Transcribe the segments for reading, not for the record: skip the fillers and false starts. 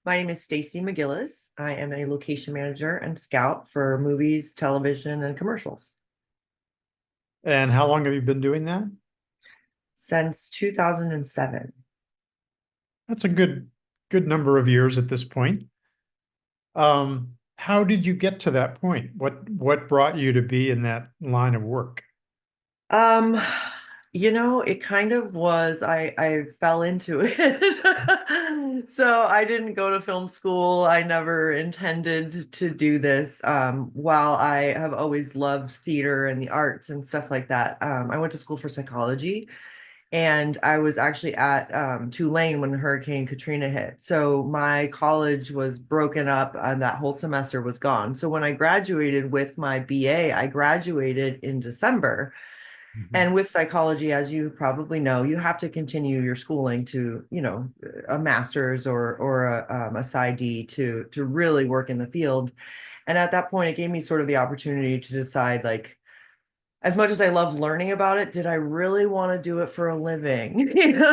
My name is Stacey McGillis. I am a location manager and scout for movies, television, and commercials And how long have you been doing that? since 2007. That's a good number of years at this point. How did you get to that point? What brought you to be in that line of work? Um, it kind of was, I fell into it. So I didn't go to film school. I never intended to do this. While I have always loved theater and the arts and stuff like that, I went to school for psychology. And I was actually at Tulane when Hurricane Katrina hit. So my college was broken up and that whole semester was gone. So when I graduated with my BA, I graduated in December. Mhm. And with psychology, as you probably know, you have to continue your schooling to, a master's or a PsyD to really work in the field. And at that point, it gave me sort of the opportunity to decide, like, as much as I love learning about it, did I really want to do it for a living? And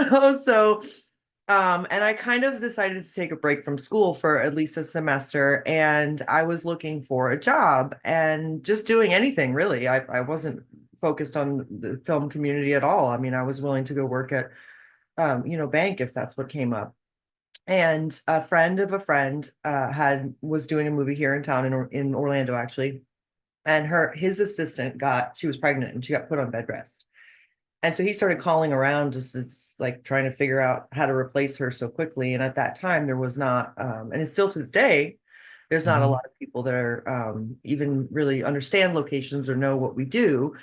I kind of decided to take a break from school for at least a semester. And I was looking for a job and just doing anything really. I wasn't focused on the film community at all. I mean, I was willing to go work at, bank if that's what came up. And a friend of a friend was doing a movie here in town in Orlando, actually, and his assistant she was pregnant and she got put on bed rest. And so he started calling around just like trying to figure out how to replace her so quickly. And at that time there was not, and it's still to this day, there's not a Mhm. lot of people that are even really understand locations or know what we do.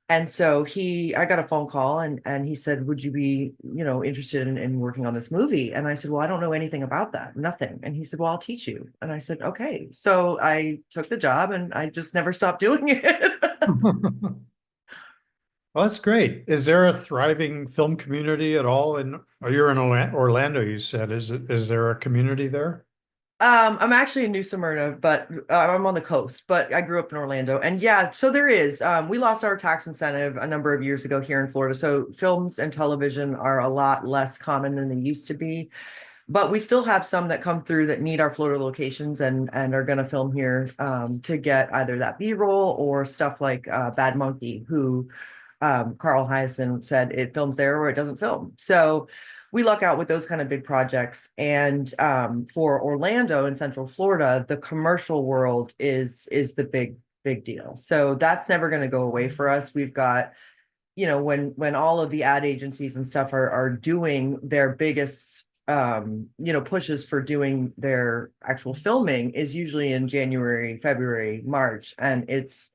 And so I got a phone call and he said, would you be, interested in working on this movie? And I said, well, I don't know anything about that, nothing. And he said, well, I'll teach you. And I said, okay. So I took the job and I just never stopped doing it. Well, that's great. Is there a thriving film community at all? You're in Orlando, you said. Is there a community there? I'm actually in New Smyrna, but I'm on the coast, but I grew up in Orlando. And yeah, so there is. We lost our tax incentive a number of years ago here in Florida. So films and television are a lot less common than they used to be. But we still have some that come through that need our Florida locations and are going to film here to get either that B-roll or stuff like Bad Monkey, who Carl Hyacin said it films there or it doesn't film. So we luck out with those kind of big projects. And for Orlando and Central Florida, the commercial world is the big deal. So that's never going to go away for us. We've got, when all of the ad agencies and stuff are doing their biggest pushes for doing their actual filming is usually in January, February, March, and it's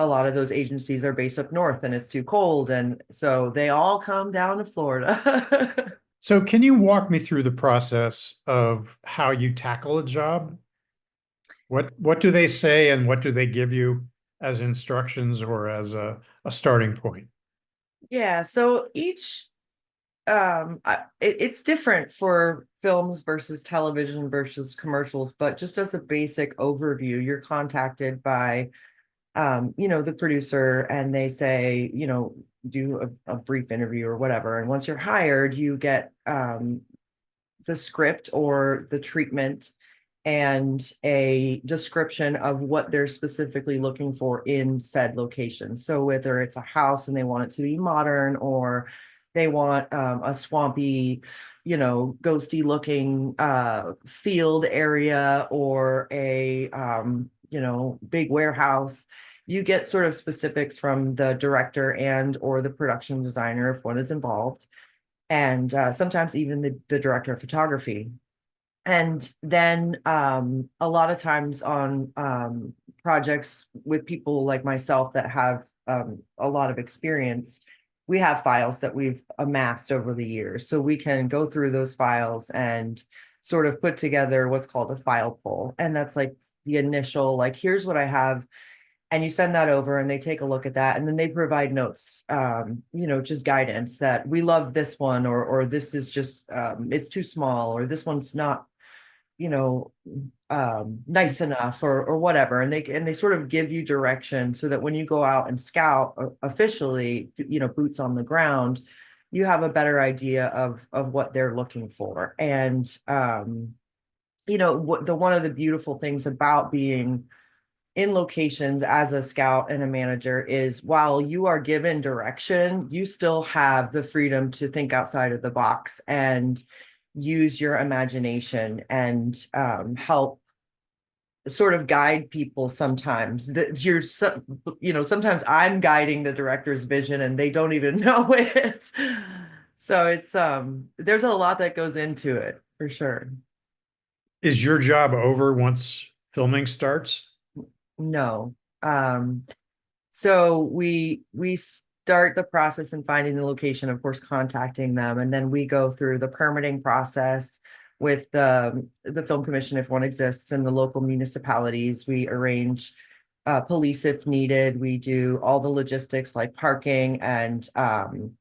a lot of those agencies are based up north and it's too cold, and so they all come down to Florida. So can you walk me through the process of how you tackle a job? What do they say and what do they give you as instructions or as a starting point? Yeah, so it's different for films versus television versus commercials, but just as a basic overview, you're contacted by the producer, and they say, do a brief interview or whatever. And once you're hired, you get the script or the treatment and a description of what they're specifically looking for in said location. So whether it's a house and they want it to be modern, or they want a swampy, ghosty looking field area, or a big warehouse, you get sort of specifics from the director and or the production designer if one is involved, and sometimes even the director of photography. And then a lot of times on projects with people like myself that have a lot of experience, we have files that we've amassed over the years. So we can go through those files and sort of put together what's called a file pull. And that's like the initial, like, here's what I have, and you send that over and they take a look at that, and then they provide notes, just guidance that we love this one, or this is just it's too small, or this one's not, you know nice enough, or whatever, and they sort of give you direction so that when you go out and scout officially, boots on the ground, you have a better idea of what they're looking for. And one of the beautiful things about being in locations as a scout and a manager is while you are given direction, you still have the freedom to think outside of the box and use your imagination and help sort of guide people sometimes that sometimes I'm guiding the director's vision and they don't even know it. So it's there's a lot that goes into it for sure. Is your job over once filming starts? No. Um, so we start the process in finding the location, of course, contacting them, and then we go through the permitting process with the film commission if one exists in the local municipalities. We arrange police if needed. We do all the logistics like parking and um,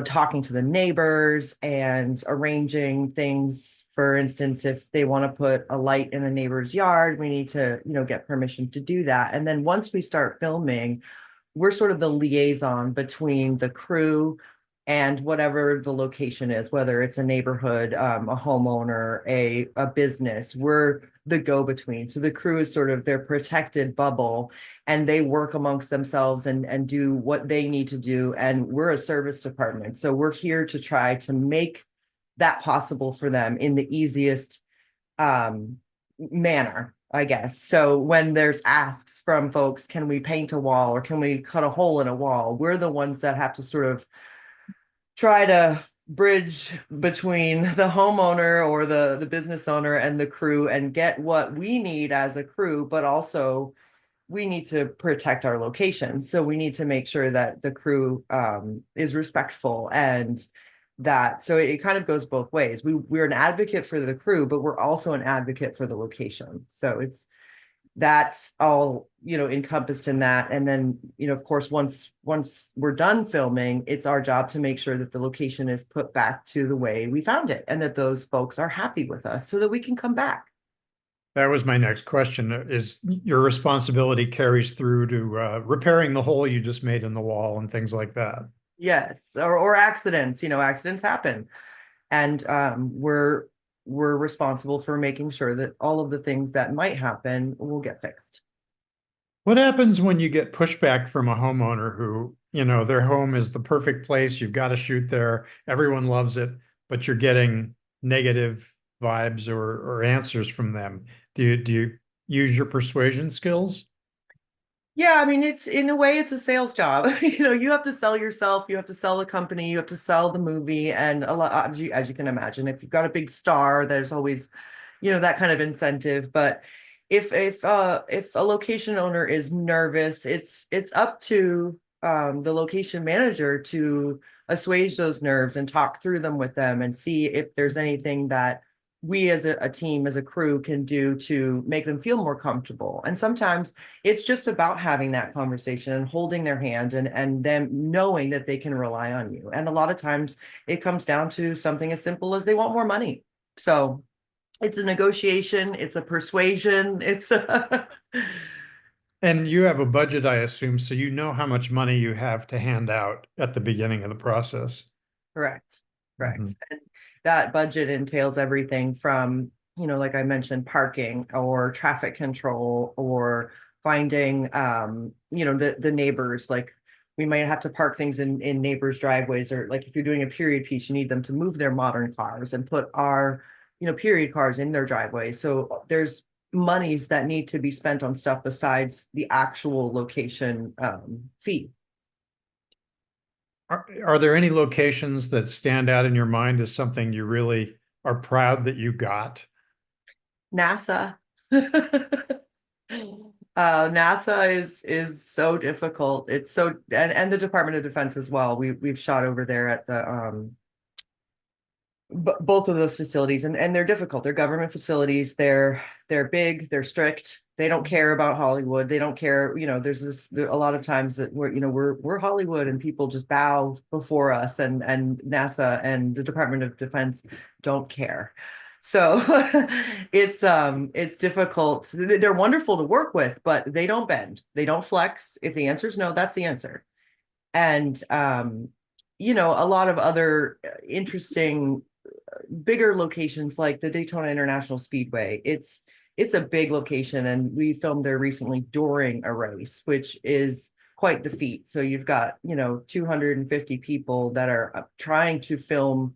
talking to the neighbors and arranging things. For instance, if they want to put a light in a neighbor's yard, we need to, get permission to do that. And then once we start filming, we're sort of the liaison between the crew and whatever the location is, whether it's a neighborhood, a homeowner, a business. We're the go-between. So the crew is sort of their protected bubble, and they work amongst themselves and do what they need to do. And we're a service department, so we're here to try to make that possible for them in the easiest manner, I guess. So when there's asks from folks, can we paint a wall or can we cut a hole in a wall? We're the ones that have to sort of try to bridge between the homeowner or the business owner and the crew and get what we need as a crew, but also we need to protect our location. So we need to make sure that the crew is respectful, and that so it kind of goes both ways. We're an advocate for the crew, but we're also an advocate for the location. So that's all encompassed in that. And then of course once we're done filming, it's our job to make sure that the location is put back to the way we found it and that those folks are happy with us so that we can come back. That was my next question. Is your responsibility carries through to repairing the hole you just made in the wall and things like that? Yes, or accidents. Accidents happen, and we're responsible for making sure that all of the things that might happen will get fixed. What happens when you get pushback from a homeowner who, their home is the perfect place, you've got to shoot there, everyone loves it, but you're getting negative vibes or answers from them? Do you use your persuasion skills? Yeah, I mean, it's in a way, it's a sales job. You have to sell yourself, you have to sell the company, you have to sell the movie, and a lot, as you can imagine, if you've got a big star, there's always, that kind of incentive. But if a location owner is nervous, it's up to the location manager to assuage those nerves and talk through them with them and see if there's anything that we as a team, as a crew, can do to make them feel more comfortable. And sometimes it's just about having that conversation and holding their hand and them knowing that they can rely on you. And a lot of times it comes down to something as simple as they want more money. So it's a negotiation, it's a persuasion, it's a And you have a budget, I assume, so you know how much money you have to hand out at the beginning of the process. correct, correct. Mhm. And that budget entails everything from, like I mentioned, parking or traffic control or finding, the neighbors. Like we might have to park things in neighbors' driveways, or like if you're doing a period piece, you need them to move their modern cars and put our, period cars in their driveway. So there's monies that need to be spent on stuff besides the actual location fee. Are there any locations that stand out in your mind as something you really are proud that you got? NASA. NASA is so difficult. It's so and the Department of Defense as well. We've shot over there at the both of those facilities, and they're difficult. They're government facilities. They're big, they're strict. They don't care about Hollywood. They don't care, there a lot of times that we're Hollywood and people just bow before us, and NASA and the Department of Defense don't care. So it's difficult. They're wonderful to work with, but they don't bend. They don't flex. If the answer is no, that's the answer. And a lot of other interesting bigger locations like the Daytona International Speedway. It's a big location, and we filmed there recently during a race, which is quite the feat. So you've got, 250 people that are trying to film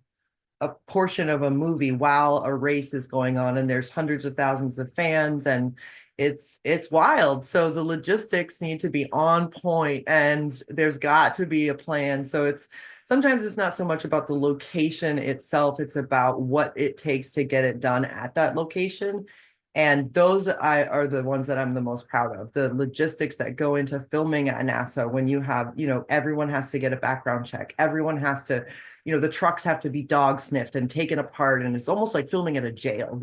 a portion of a movie while a race is going on, and there's hundreds of thousands of fans, and it's wild. So the logistics need to be on point, and there's got to be a plan. So it's sometimes it's not so much about the location itself, it's about what it takes to get it done at that location. And those are the ones that I'm the most proud of. The logistics that go into filming at NASA, when you have, everyone has to get a background check. Everyone has to, the trucks have to be dog sniffed and taken apart. And it's almost like filming at a jail.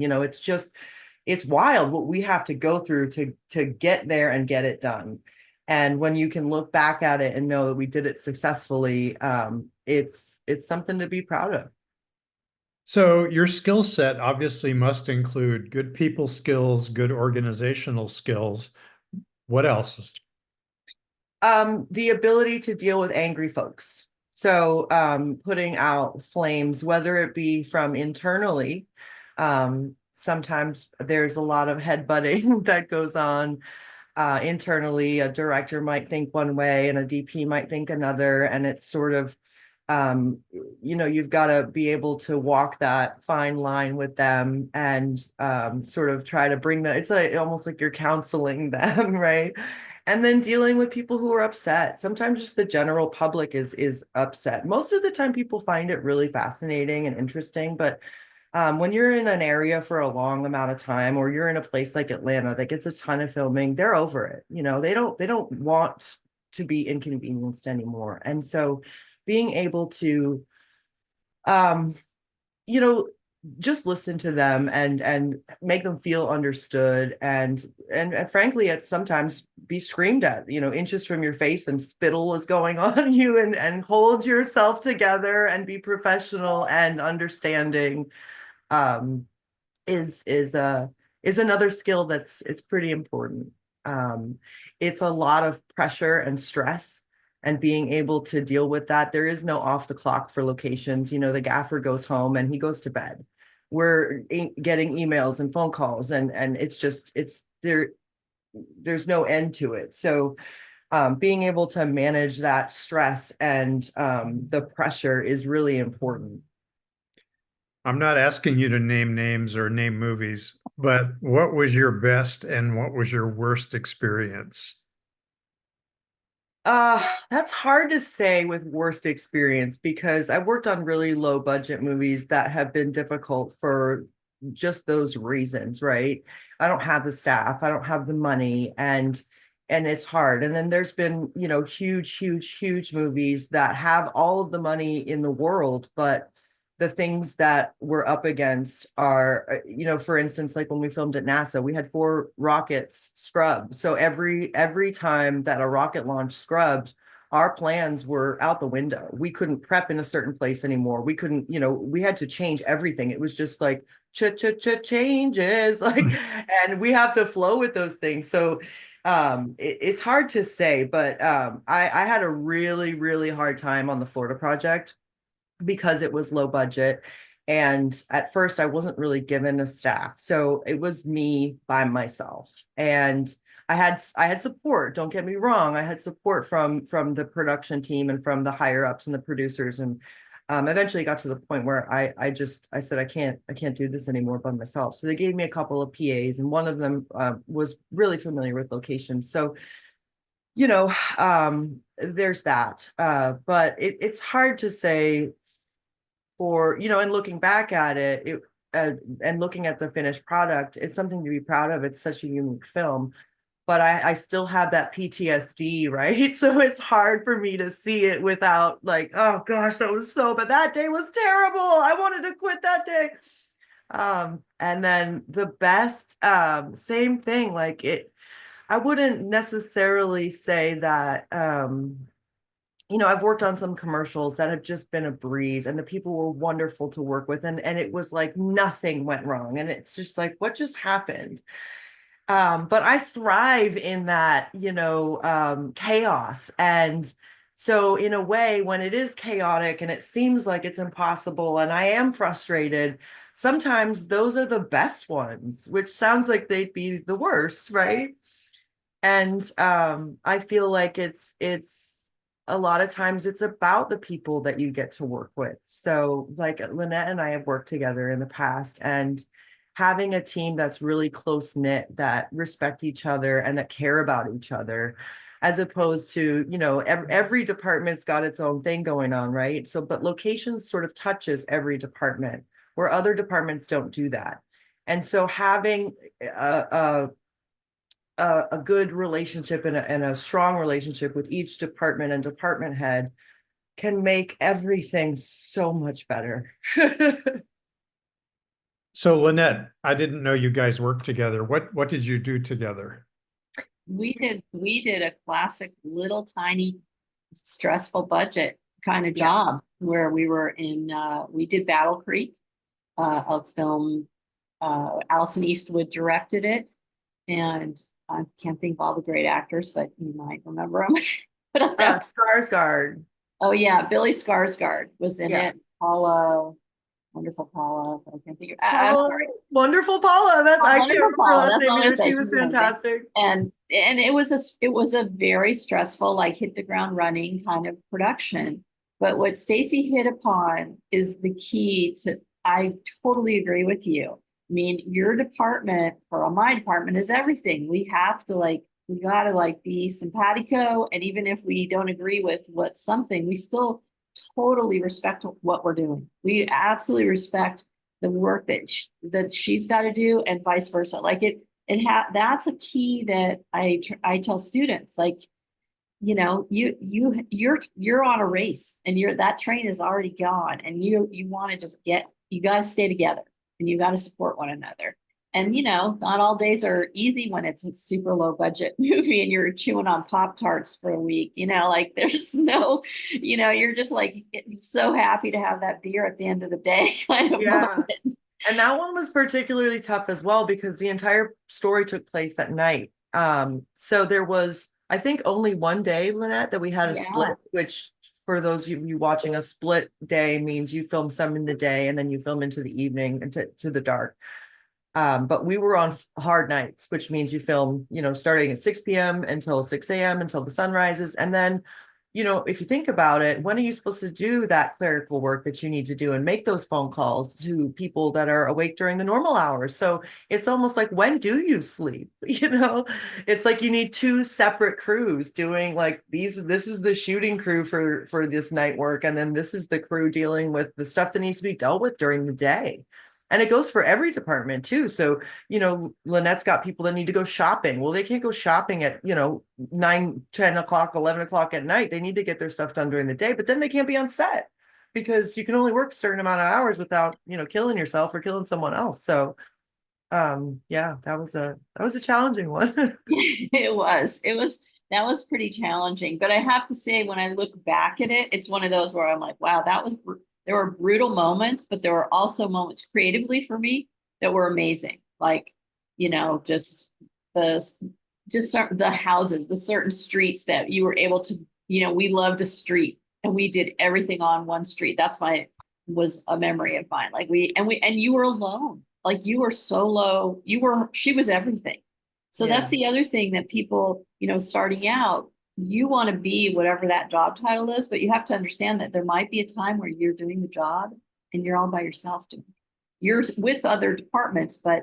It's wild what we have to go through to get there and get it done. And when you can look back at it and know that we did it successfully, it's something to be proud of. So your skill set obviously must include good people skills, good organizational skills. What else? The ability to deal with angry folks. So putting out flames, whether it be from internally, sometimes there's a lot of headbutting that goes on internally. A director might think one way and a DP might think another, and it's sort of you've got to be able to walk that fine line with them and sort of try to bring it's almost like you're counseling them, right? And then dealing with people who are upset. Sometimes just the general public is upset. Most of the time people find it really fascinating and interesting, but when you're in an area for a long amount of time, or you're in a place like Atlanta that gets a ton of filming, they're over it. They don't want to be inconvenienced anymore. And so being able to you know just listen to them and make them feel understood, and frankly at sometimes be screamed at, inches from your face, and spittle is going on you, and hold yourself together and be professional and understanding, um is another skill that's it's pretty important. Um, it's a lot of pressure and stress, and being able to deal with that. There is no off the clock for locations. The gaffer goes home and he goes to bed. We're getting emails and phone calls, and it's there. There's no end to it. So being able to manage that stress and the pressure is really important. I'm not asking you to name names or name movies, but what was your best and what was your worst experience? That's hard to say with worst experience, because I've worked on really low budget movies that have been difficult for just those reasons, right? I don't have the staff, I don't have the money, and it's hard. And then there's been, huge, huge, huge movies that have all of the money in the world, but the things that we're up against are, for instance, like when we filmed at NASA, we had 4 rockets scrubbed. So every time that a rocket launch scrubbed, our plans were out the window. We couldn't prep in a certain place anymore. We couldn't, we had to change everything. It was just like changes, like, and we have to flow with those things. So it's hard to say, but I had a really, really hard time on the Florida project because it was low budget. And at first, I wasn't really given a staff. So it was me by myself. And I had support, don't get me wrong. I had support from the production team and from the higher ups and the producers. And eventually got to the point where I said, I can't do this anymore by myself. So they gave me a couple of PAs, and one of them was really familiar with locations. So there's that. But it's hard to say for, and looking back at it, and looking at the finished product, it's something to be proud of. It's such a unique film, but I still have that PTSD, right? So it's hard for me to see it without like, oh gosh, that was so, but that day was terrible. I wanted to quit that day. And then the best, same thing, like I wouldn't necessarily say that, I've worked on some commercials that have just been a breeze, and the people were wonderful to work with, and it was like nothing went wrong, and it's just like, what just happened? But I thrive in that, chaos, and So in a way, when it is chaotic and it seems like it's impossible and I am frustrated, sometimes those are the best ones, which sounds like they'd be the worst, right? And I feel like it's a lot of times it's about the people that you get to work with. So like Lynette and I have worked together in the past, and having a team that's really close knit, that respect each other and that care about each other, as opposed to, every department's got its own thing going on, right? So but locations sort of touches every department, where other departments don't do that. And so having a good relationship and a strong relationship with each department and department head can make everything so much better. So Lynette, I didn't know you guys worked together. What did you do together? We did a classic little tiny stressful budget kind of Yeah. job where we were in we did Battle Creek, a film. Allison Eastwood directed it, and I can't think of all the great actors, but you might remember them. But Skarsgård. oh yeah, Billy Skarsgård was in Yeah. it. Paula, wonderful Paula. I can't think of. I'm Paula, sorry. wonderful Paula. I can't Wonderful remember her Paula. last That's name all I either. say. She was She's amazing. fantastic. And it was a very stressful, like hit the ground running kind of production. But what Stacey hit upon is the key to, I totally agree with you. I mean, your department, or my department, is everything. We have to we gotta be simpatico. And even if we don't agree with what something, we still totally respect what we're doing. We absolutely respect the work that she's got to do, and vice versa. That's a key that I tell students, you're on a race, and that train is already gone, and you want to just you got to stay together, and you got to support one another. And not all days are easy when it's a super low budget movie and you're chewing on Pop-Tarts for a week. There's no, you're just so happy to have that beer at the end of the day kind of Yeah. moment. And that one was particularly tough as well because the entire story took place at night. So there was, I think, only one day, Lynette, that we had a Yeah. split, which for those of you watching, a split day means you film some in the day and then you film into the evening and to the dark. But we were on hard nights, which means you film, starting at 6 p.m. until 6 a.m. until the sun rises. And then, if you think about it, when are you supposed to do that clerical work that you need to do and make those phone calls to people that are awake during the normal hours? So it's almost like, when do you sleep? It's like you need two separate crews doing this is the shooting crew for this night work. And then this is the crew dealing with the stuff that needs to be dealt with during the day. And it goes for every department too. So, Lynette's got people that need to go shopping. Well, they can't go shopping at, 9, 10 o'clock, 11 o'clock at night. They need to get their stuff done during the day, but then they can't be on set because you can only work a certain amount of hours without, killing yourself or killing someone else. So, yeah, that was a challenging one. That was pretty challenging. But I have to say, when I look back at it, it's one of those where I'm like, wow, there were brutal moments, but there were also moments creatively for me that were amazing. The houses, the certain streets that you were able to, we loved a street and we did everything on one street. Was a memory of mine. And you were alone. You were solo. She was everything. So Yeah. That's the other thing that people, starting out, you want to be whatever that job title is, but you have to understand that there might be a time where you're doing the job and you're all by yourself doing it. You're with other departments, but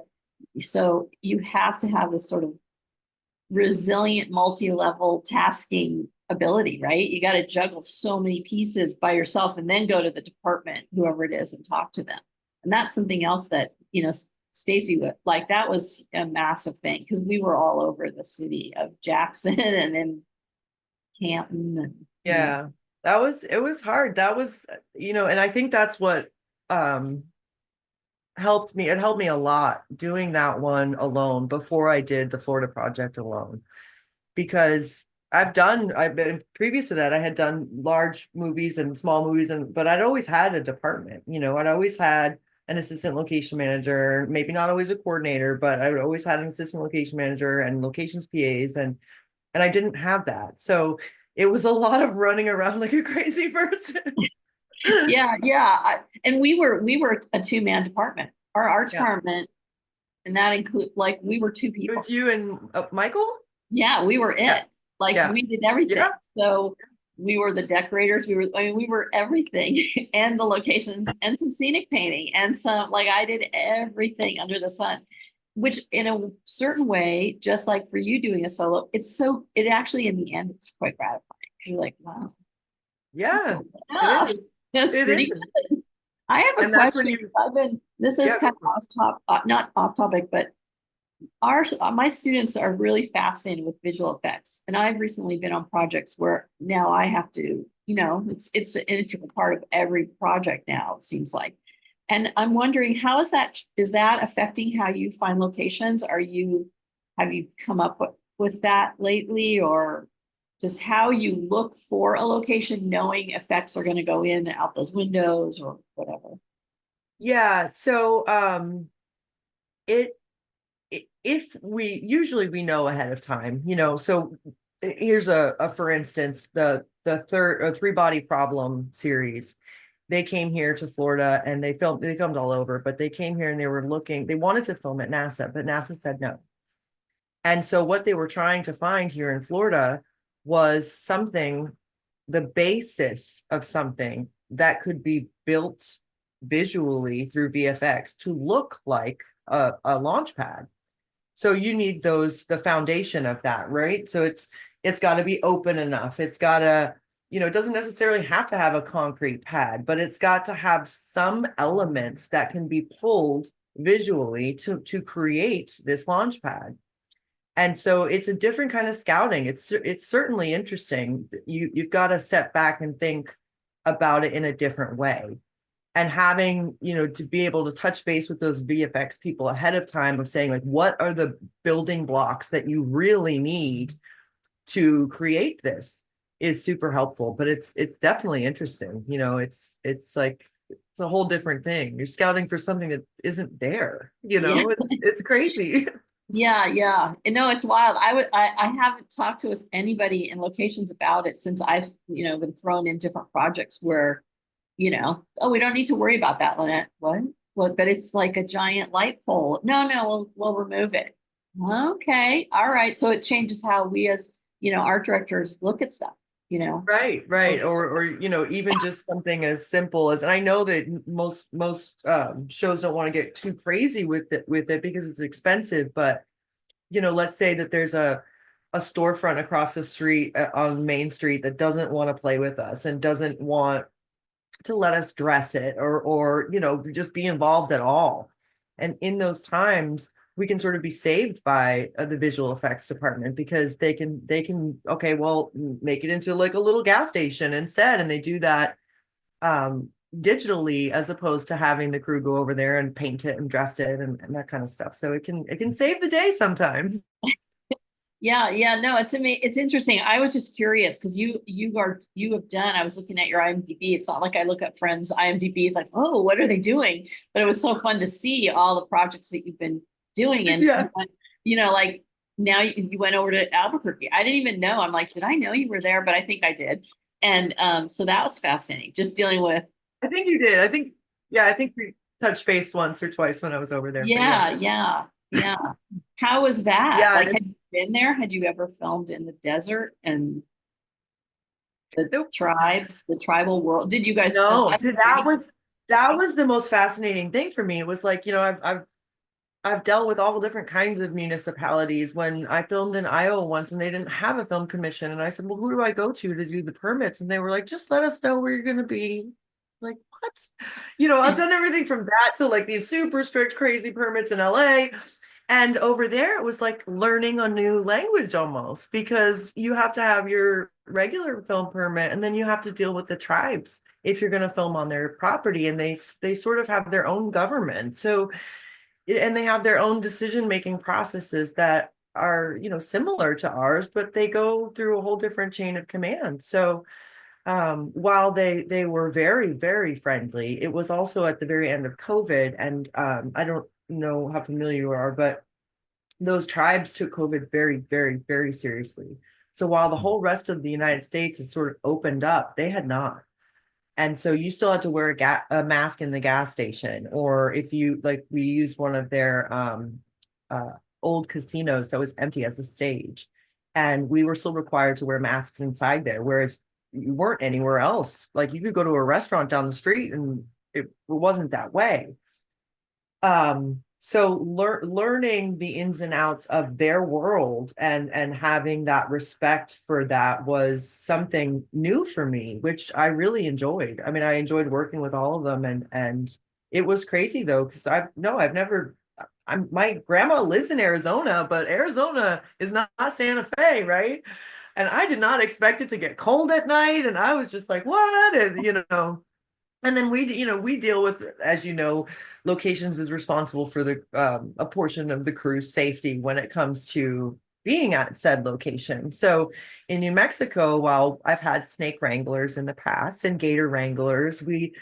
so you have to have this sort of resilient multi-level tasking ability, right? You got to juggle so many pieces by yourself and then go to the department, whoever it is, and talk to them. And that's something else that, Stacey, that was a massive thing because we were all over the city of Jackson and then Canton. And Yeah, it was hard. That was, and I think that's what helped me. It helped me a lot doing that one alone before I did the Florida project alone, because I've been previous to that, I had done large movies and small movies, but I'd always had a department. I'd always had an assistant location manager, maybe not always a coordinator, but I would always had an assistant location manager and locations PAs, and I didn't have that. So it was a lot of running around like a crazy person. Yeah, yeah. And we were a two-man department. Our art Yeah. department, and that include like we were two It people. was you and Michael? Yeah, we were Yeah. it. Like Yeah. we did everything. Yeah. So we were the decorators. We were everything and the locations and some scenic painting and some, like I did everything under the sun, which in a certain way, just like for you doing a solo, it actually in the end, it's quite gratifying. You're like, wow, Yeah. enough. It is. That's It pretty is. good. I have a And that's when question. you, This is yeah, kind of off top, not off topic, but my students are really fascinated with visual effects, and I've recently been on projects where now I have to, it's an integral part of every project now, it seems like. And I'm wondering, how is that affecting how you find locations? Have you come up with that lately, or just how you look for a location, knowing effects are going to go in and out those windows or whatever? yeah. So it if we usually we know ahead of time, so here's a for instance, the third or Three Body Problem series. They came here to Florida and they filmed all over, but they came here and they wanted to film at NASA, but NASA said no. And so what they were trying to find here in Florida was something, the basis of something that could be built visually through VFX to look like a launch pad. So you need the foundation of that, right? So it's got to be open enough. It's got to, it doesn't necessarily have to have a concrete pad, but it's got to have some elements that can be pulled visually to create this launch pad. And so it's a different kind of scouting. It's certainly interesting. You've got to step back and think about it in a different way. And having, to be able to touch base with those VFX people ahead of time of saying, like, what are the building blocks that you really need to create this is super helpful. But it's definitely interesting. It's like it's a whole different thing. You're scouting for something that isn't there, Yeah. it's crazy. Yeah, yeah. And no, it's wild. I haven't talked to anybody in locations about it since I've, been thrown in different projects where, oh, we don't need to worry about that, Lynette. What? But it's like a giant light pole. No, we'll remove it. Okay. All right. So it changes how we as, art directors look at stuff, Right, right. Or even just something as simple as, and I know that most shows don't want to get too crazy with it because it's expensive, but let's say that there's a storefront across the street on Main Street that doesn't want to play with us and doesn't want to let us dress it or just be involved at all. And in those times, we can sort of be saved by the visual effects department because they can okay, well, make it into like a little gas station instead, and they do that digitally as opposed to having the crew go over there and paint it and dress it and that kind of stuff. So it can save the day sometimes. Yeah, yeah, no, it's interesting. I was just curious because you have done. I was looking at your IMDb. It's not like I look at friends' IMDb. It's like, oh, what are they doing? But it was so fun to see all the projects that you've been doing, and Yeah. like now you went over to Albuquerque. I didn't even know. I'm like, did I know you were there? But I think I did, and so that was fascinating. Just dealing with. I think you did. I think we touched base once or twice when I was over there. Yeah, yeah, yeah. How was that? Yeah. Like, had you been there? Had you ever filmed in the desert and the Nope. tribes, the tribal world? Did you guys film? No, see, that was the most fascinating thing for me. It was like, I've dealt with all different kinds of municipalities. When I filmed in Iowa once and they didn't have a film commission, and I said, well, who do I go to do the permits? And they were like, just let us know where you're going to be. Like, what? I've done everything from that to like these super strict, crazy permits in LA. And over there, it was like learning a new language almost because you have to have your regular film permit and then you have to deal with the tribes if you're going to film on their property. And they sort of have their own government. So, and they have their own decision-making processes that are, similar to ours, but they go through a whole different chain of command. So, while they were very, very friendly, it was also at the very end of COVID. And I don't know how familiar you are, but those tribes took COVID very, very, very seriously. So while the whole rest of the United States has sort of opened up, they had not. And so you still had to wear a mask in the gas station, or if you like, we used one of their uh, old casinos that was empty as a stage, and we were still required to wear masks inside there, whereas you weren't anywhere else. Like you could go to a restaurant down the street and it wasn't that way. So learning the ins and outs of their world and having that respect for that was something new for me, which I really enjoyed. I mean, I enjoyed working with all of them, and it was crazy though, because I've never, my grandma lives in Arizona, but Arizona is not Santa Fe, right? And I did not expect it to get cold at night, and I was just like, what? And and then we deal with, as you know, locations is responsible for the a portion of the crew's safety when it comes to being at said location. So in New Mexico, while I've had snake wranglers in the past and gator wranglers, we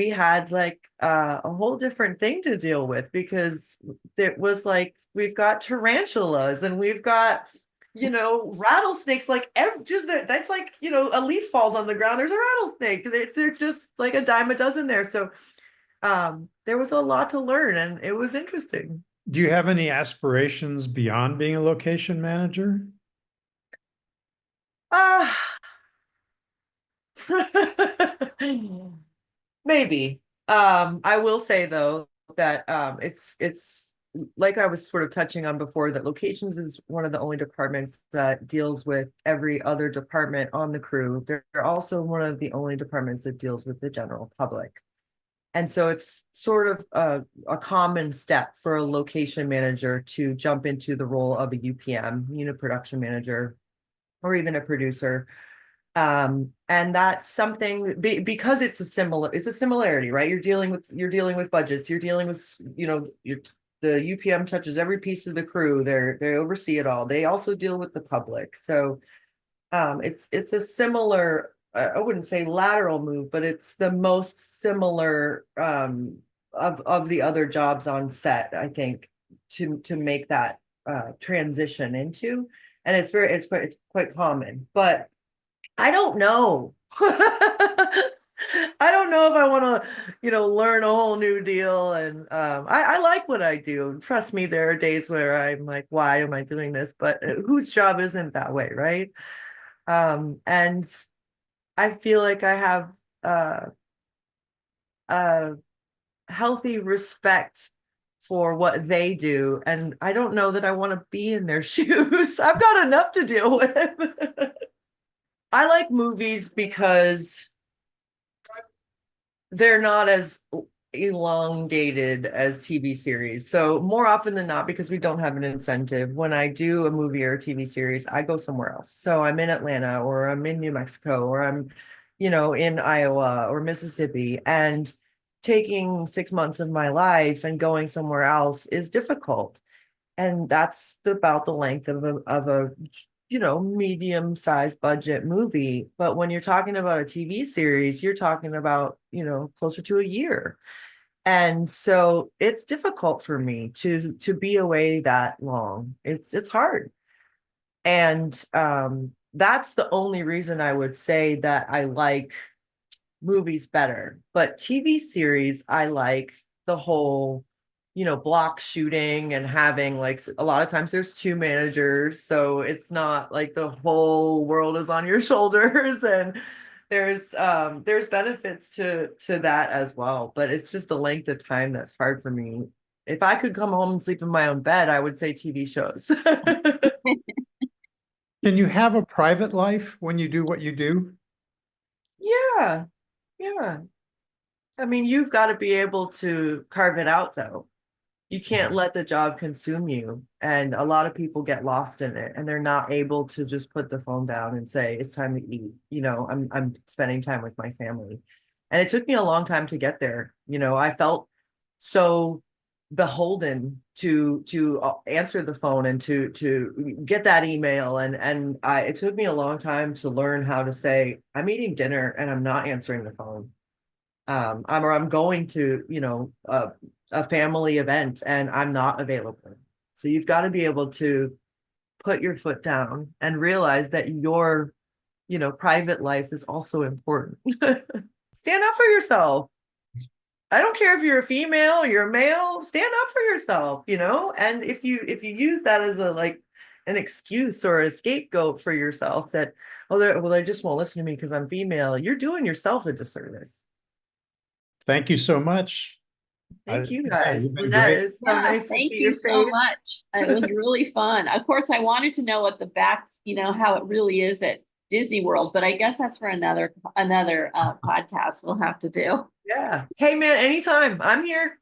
had like a whole different thing to deal with, because it was like we've got tarantulas and we've got rattlesnakes, like just that's like, a leaf falls on the ground, there's a rattlesnake. There's just like a dime a dozen there. So there was a lot to learn, and it was interesting. Do you have any aspirations beyond being a location manager? Ah, maybe. I will say though that it's like I was sort of touching on before, that locations is one of the only departments that deals with every other department on the crew. They're also one of the only departments that deals with the general public. And so it's sort of a common step for a location manager to jump into the role of a UPM, unit production manager, or even a producer. And that's something because it's a similarity, right? You're dealing with budgets, you're dealing with, the UPM touches every piece of the crew. They oversee it all. They also deal with the public. So it's a similar, I wouldn't say lateral move, but it's the most similar of the other jobs on set, I think, to make that transition into. And it's quite common, but I don't know. I don't know if I want to, learn a whole new deal. And I like what I do. Trust me, there are days where I'm like, why am I doing this? But whose job isn't that way, right? And I feel like I have a healthy respect for what they do. And I don't know that I want to be in their shoes. I've got enough to deal with. I like movies because they're not as elongated as TV series. So more often than not, because we don't have an incentive, when I do a movie or a TV series, I go somewhere else. So I'm in Atlanta, or I'm in New Mexico, or I'm, in Iowa or Mississippi, and taking 6 months of my life and going somewhere else is difficult. And that's about the length of a medium-sized budget movie. But when you're talking about a TV series, you're talking about, closer to a year. And so it's difficult for me to be away that long. It's hard. And that's the only reason I would say that I like movies better. But TV series, I like the whole block shooting, and having like a lot of times there's two managers, so it's not like the whole world is on your shoulders, and there's benefits to that as well. But it's just the length of time that's hard for me. If I could come home and sleep in my own bed, I would say TV shows. Can you have a private life when you do what you do? Yeah, yeah. I mean, you've got to be able to carve it out though. You can't let the job consume you. And a lot of people get lost in it, and they're not able to just put the phone down and say, it's time to eat. I'm spending time with my family. And it took me a long time to get there. I felt so beholden to answer the phone and to get that email. And it took me a long time to learn how to say, I'm eating dinner and I'm not answering the phone. I'm going to, a family event and I'm not available. So you've got to be able to put your foot down and realize that your, private life is also important. Stand up for yourself. I don't care if you're a female or you're a male, stand up for yourself, and if you use that as an excuse or a scapegoat for yourself that, they just won't listen to me because I'm female, you're doing yourself a disservice. Thank you so much. Thank you Yeah, guys. you've been Lynette, great. it's so nice to Thank see you your so face. much. It was really fun. Of course, I wanted to know what the back, how it really is at Disney World, but I guess that's for another podcast we'll have to do. Yeah. Hey man, anytime. I'm here.